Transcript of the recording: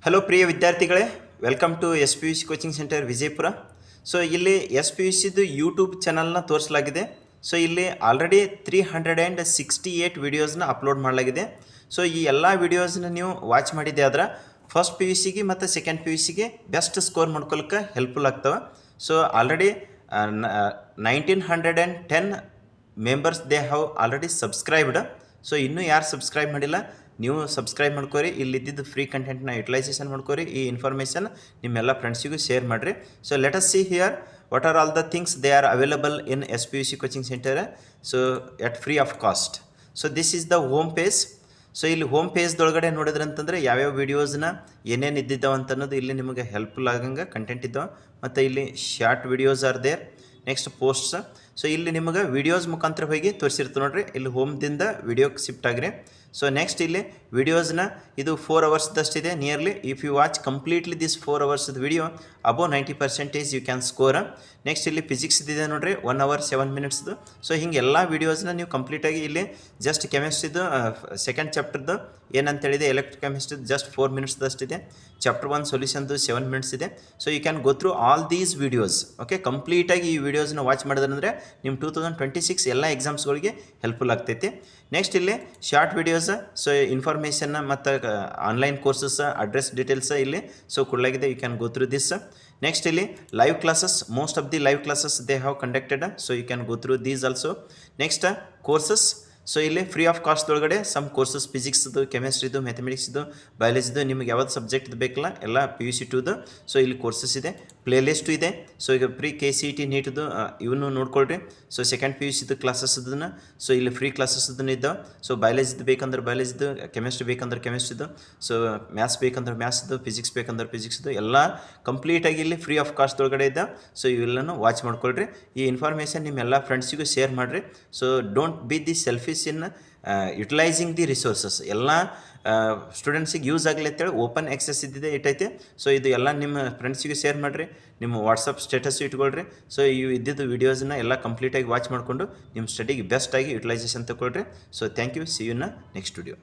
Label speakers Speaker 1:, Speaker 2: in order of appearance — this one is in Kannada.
Speaker 1: ಹಲೋ ಪ್ರಿಯ ವಿದ್ಯಾರ್ಥಿಗಳೇ, welcome to S P U C coaching centre Vijayapura. So ಇಲ್ಲಿ ಎಸ್ ಪಿ ಯು ಸಿದು ಯೂಟ್ಯೂಬ್ ಚಾನಲ್ನ ತೋರಿಸಲಾಗಿದೆ. ಸೊ ಇಲ್ಲಿ ಆಲ್ರೆಡಿ 368 ವಿಡಿಯೋಸ್ನ ಅಪ್ಲೋಡ್ ಮಾಡಲಾಗಿದೆ. ಸೊ ಈ ಎಲ್ಲ ವಿಡಿಯೋಸ್ನ ನೀವು ವಾಚ್ ಮಾಡಿದ್ದೆ ಆದ್ರೆ ಫಸ್ಟ್ ಪಿ ಯು ಸಿಗೆ ಮತ್ತು ಸೆಕೆಂಡ್ ಪಿ ಯು ಸಿಗೆ ಬೆಸ್ಟ್ ಸ್ಕೋರ್ ಮಾಡ್ಕೊಳಕ್ಕೆ ಹೆಲ್ಪ್ಫುಲ್ ಆಗ್ತವೆ. So already 1910 members they have already subscribed. So ಇನ್ನೂ ಯಾರು ಸಬ್ಸ್ಕ್ರೈಬ್ ಮಾಡಿಲ್ಲ, ನೀವು ಸಬ್ಸ್ಕ್ರೈಬ್ ಮಾಡ್ಕೋರಿ. ಇಲ್ಲಿದ್ದು ಫ್ರೀ ಕಂಟೆಂಟ್ನ ಯುಟಿಲೈಸೇಷನ್ ಮಾಡ್ಕೋರಿ. ಈ ಇನ್ಫಾರ್ಮೇಷನ್ ನಿಮ್ಮೆಲ್ಲ ಫ್ರೆಂಡ್ಸಿಗೂ ಶೇರ್ ಮಾಡಿರಿ. So let us see here what are all the things they are available in S P U C coaching centre, so at free of cost. So this is the home page. So ಇಲ್ಲಿ ಹೋಮ್ ಪೇಜ್ದೊಳಗಡೆ ನೋಡಿದ್ರೆ ಅಂತಂದರೆ ಯಾವ್ಯಾವ ವೀಡಿಯೋಸ್ನ ಏನೇನು ಇದ್ದಿದ್ದಾವೆ ಅಂತ ಅನ್ನೋದು ಇಲ್ಲಿ ನಿಮಗೆ ಹೆಲ್ಪ್ಫುಲ್ ಆಗಂಗೆ ಕಂಟೆಂಟ್ ಇದ್ದಾವೆ. ಮತ್ತು ಇಲ್ಲಿ short videos are there. Next posts. So ಇಲ್ಲಿ ನಿಮಗೆ ವೀಡಿಯೋಸ್ ಮುಖಾಂತರ ಹೋಗಿ ತೋರಿಸಿರ್ತೀವಿ ನೋಡಿರಿ. ಇಲ್ಲಿ ಹೋಮ್ದಿಂದ ವೀಡಿಯೋಕ್ಕೆ ಶಿಫ್ಟ್ ಆಗಿರಿ. ಸೊ ನೆಕ್ಸ್ಟ್ ಇಲ್ಲಿ ವಿಡಿಯೋಸ್ನ ಇದು 4 ಅವರ್ಸ್ದಷ್ಟಿದೆ nearly. If you watch completely this 4 ಅವರ್ಸ್ದು video above 90% you can score. Next ಇಲ್ಲಿ ಫಿಸಿಕ್ಸ್ ಇದೆ ನೋಡಿರಿ, 1 hour 7 minutesದು. ಸೊ ಹಿಂಗೆ ಎಲ್ಲ ವೀಡಿಯೋಸ್ನ ನೀವು ಕಂಪ್ಲೀಟಾಗಿ ಇಲ್ಲಿ ಜಸ್ಟ್ ಕೆಮಿಸ್ಟ್ರಿದು ಸೆಕೆಂಡ್ ಚಾಪ್ಟರ್ದು ಏನಂತೇಳಿದೆ ಎಲೆಕ್ಟ್ರೋಕೆಮಿಸ್ಟ್ರಿದು ಜಸ್ಟ್ 4 minutesದಷ್ಟಿದೆ. ಚಾಪ್ಟರ್ 1 ಸೊಲ್ಯೂಷನ್ದು 7 minutes ಇದೆ. So you can go through all these videos. Okay, ಕಂಪ್ಲೀಟಾಗಿ ಈ ವಿಡಿಯೋಸ್ನ ವಾಚ್ ಮಾಡಿದ್ರಂದರೆ ನಿಮ್ಮ 2026 ಎಲ್ಲ ಎಕ್ಸಾಮ್ಸ್ಗಳಿಗೆ ಹೆಲ್ಪ್ಫುಲ್ ಆಗ್ತೈತಿ. ನೆಕ್ಸ್ಟ್ ಇಲ್ಲಿ ಶಾರ್ಟ್ ವಿಡಿಯೋಸ್. ಸೊ ಇನ್ಫಾರ್ಮೇಷನ್ನ ಮತ್ತು ಆನ್ಲೈನ್ ಕೋರ್ಸಸ್ ಅಡ್ರೆಸ್ ಡೀಟೇಲ್ಸ್ ಇಲ್ಲಿ ಸೊ ಕೊಡಲಾಗಿದೆ. You can go through this. Next ಇಲ್ಲಿ live classes, most of the live classes they have conducted. So you can go through these also. Next courses. So ಇಲ್ಲಿ ಫ್ರೀ ಆಫ್ ಕಾಸ್ಟ್ದೊಳಗಡೆ ಸಮ್ ಕೋರ್ಸಸ್ ಫಿಸಿಕ್ಸ್ದು, ಕೆಮಿಸ್ಟ್ರಿದು, ಮ್ಯಾಥಮೆಟಿಕ್ಸ್ದು, ಬಯಾಲಜಿದು, ನಿಮಗೆ ಯಾವ್ದು ಸಬ್ಜೆಕ್ಟ್ ಬೇಕಲ್ಲ ಎಲ್ಲ ಪಿ ಯು ಸಿ 2ದು. ಸೊ ಇಲ್ಲಿ ಕೋರ್ಸಸ್ ಇದೆ, ಪ್ಲೇ ಲಿಸ್ಟು ಇದೆ. ಸೊ ಈಗ ಪ್ರೀ ಕೆ ಸಿ ಟಿ ನೀಟ್ದು ಇವನು ನೋಡ್ಕೊಳ್ರಿ. ಸೊ ಸೆಕೆಂಡ್ ಪಿ ಯು ಸಿದು ಕ್ಲಾಸಸ್ದನ್ನ ಸೊ ಇಲ್ಲಿ ಫ್ರೀ ಕ್ಲಾಸಸ್ದನ್ನು ಇದ್ದಾವೆ. ಸೊ ಬಯಾಲಜಿದು ಬೇಕಂದ್ರೆ ಬಯಾಲಜಿದು, ಕೆಮಿಸ್ಟ್ರಿ ಬೇಕಂದ್ರೆ ಕೆಮಿಸ್ಟ್ರಿದು, ಸೊ ಮ್ಯಾಥ್ಸ್ ಬೇಕಂದ್ರೆ ಮ್ಯಾಥ್ಸ್ದು, ಫಿಸಿಕ್ಸ್ ಬೇಕಂದ್ರೆ ಫಿಸಿಕ್ಸ್ದು ಎಲ್ಲ ಕಂಪ್ಲೀಟಾಗಿ ಇಲ್ಲಿ ಫ್ರೀ ಆಫ್ ಕಾಸ್ಟ್ದೊಳಗಡೆ ಇದ್ದಾವೆ. ಸೊ ಇವೆಲ್ಲನೂ ವಾಚ್ ಮಾಡ್ಕೊಳ್ರಿ. ಈ ಇನ್ಫಾರ್ಮೇಷನ್ ನಿಮ್ಮೆಲ್ಲ ಫ್ರೆಂಡ್ಸಿಗೂ ಶೇರ್ ಮಾಡಿರಿ. So don't be the selfish in utilising the resources. ಎಲ್ಲ ಸ್ಟೂಡೆಂಟ್ಸಿಗೆ ಯೂಸ್ ಆಗಲಿ ಅಂತೇಳಿ ಓಪನ್ ಆಕ್ಸೆಸ್ ಇದ್ದಿದೆ ಇಟ್ಟೈತೆ. ಸೊ ಇದು ಎಲ್ಲ ನಿಮ್ಮ ಫ್ರೆಂಡ್ಸಿಗೆ ಶೇರ್ ಮಾಡಿರಿ, ನಿಮ್ಮ ವಾಟ್ಸಪ್ ಸ್ಟೇಟಸ್ಸು ಇಟ್ಕೊಳ್ರಿ. ಸೊ ಇವು ಇದ್ದಿದ್ದು ವೀಡಿಯೋಸನ್ನ ಎಲ್ಲ ಕಂಪ್ಲೀಟಾಗಿ ವಾಚ್ ಮಾಡಿಕೊಂಡು ನಿಮ್ಮ ಸ್ಟಡಿಗೆ ಬೆಸ್ಟಾಗಿ ಯುಟಿಲೈಸೇಷನ್ ತಗೊಳ್ರಿ. So thank you. See you in next video.